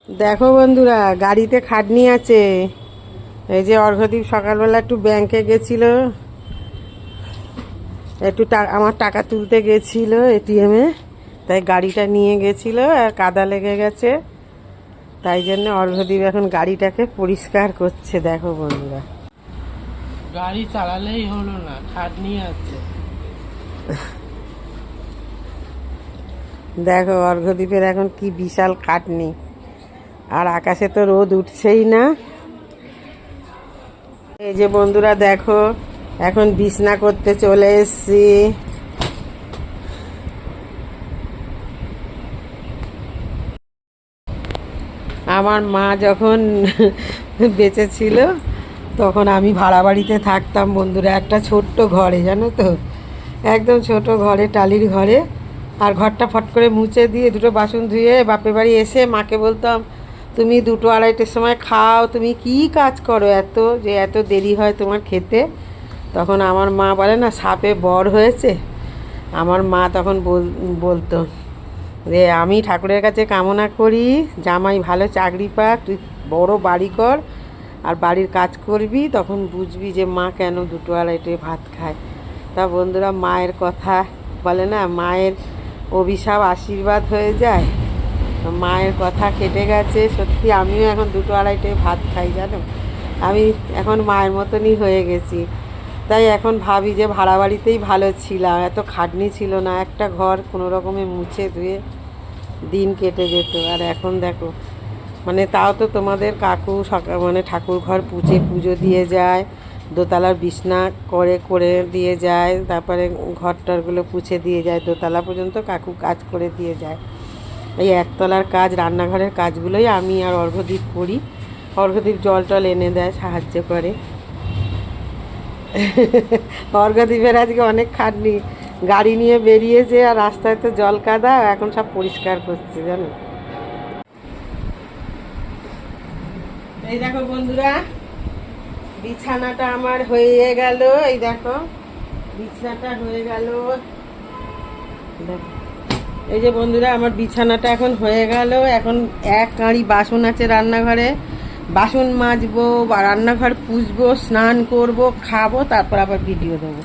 দেখো বন্ধুরা, গাড়িতে খাটনি আছে। এই যে অর্ঘদীপ সকালবেলা একটু ব্যাংকে গেছিল, একটু আমার টাকা তুলতে গেছিল এটিএমে, তাই গাড়িটা নিয়ে গেছিল আর কাদা লেগে গেছে। তাই জন্য অর্ঘদীপ এখন গাড়িটাকে পরিষ্কার করছে। দেখো বন্ধুরা, গাড়ি চালালেই হলো না, খাটনি আছে। দেখো অর্ঘদীপের এখন কি বিশাল খাটনি, আর আকাশে তো রোদ উঠছেই না। এই যে বন্ধুরা দেখো, এখন বিছনা করতে চলে এসছি। আমার মা যখন বেঁচে ছিল তখন আমি ভাড়া বাড়িতে থাকতাম বন্ধুরা, একটা ছোট্ট ঘরে, জানো তো, একদম ছোট ঘরে, টালির ঘরে। আর ঘরটা ফট করে মুছে দিয়ে দুটো বাসন ধুয়ে বাপের বাড়ি এসে মাকে বলতাম, তুমি 2-2:30টার সময় খাও, তুমি কি কাজ করো এত, যে এত দেরি হয় তোমার খেতে। তখন আমার মা বলে না, সাপে বর হয়েছে। আমার মা তখন বলতো যে আমি ঠাকুরের কাছে কামনা করি জামাই ভালো চাকরি পাক, তুই বড় বাড়ি কর আর বাড়ির কাজ করবি, তখন বুঝবি যে মা কেন 2-2:30টায় ভাত খায়। তা বন্ধুরা, মায়ের কথা বলে না, মায়ের অভিশাপ আশীর্বাদ হয়ে যায়। মায়ের কথা কেটে গেছে, সত্যি আমিও এখন 2-2:30টায় ভাত খাই, জানো। আমি এখন মায়ের মতনই হয়ে গেছি। তাই এখন ভাবি যে ভাড়া বাড়িতেই ভালো ছিলাম, এত খাটনি ছিল না, একটা ঘর কোনো রকমে মুছে ধুয়ে দিন কেটে যেত। আর এখন দেখো, মানে তাও তো তোমাদের কাকু সকাল মানে ঠাকুর ঘর পুজো দিয়ে যায়, দোতলার বিছনা করে দিয়ে যায়, তারপরে ঘরটরগুলো পুছে দিয়ে যায়, দোতলা পর্যন্ত কাকু কাজ করে দিয়ে যায়। এই একতলার কাজ, রান্নাঘরের কাজগুলোই আমি আর অর্ঘদীপ করি। অর্ঘদীপ জল টল এনে দেয়, সাহায্য করে। অর্ঘদীপের আজকে অনেক খাটনি, গাড়ি নিয়ে বেরিয়েছে আর রাস্তায় তো জল কাদা, এখন সব পরিষ্কার করছে, জানো। এই দেখো বন্ধুরা, বিছানাটা আমার হয়ে গেল। এই দেখো বিছানাটা হয়ে গেল। দেখো, এই যে বন্ধুরা, আমার বিছানাটা এখন হয়ে গেল। এখন এক কাঁড়ি বাসন আছে রান্নাঘরে, বাসন মাজবো বা রান্নাঘর পুছবো, স্নান করব, খাবো, তারপর আবার ভিডিও দেবো।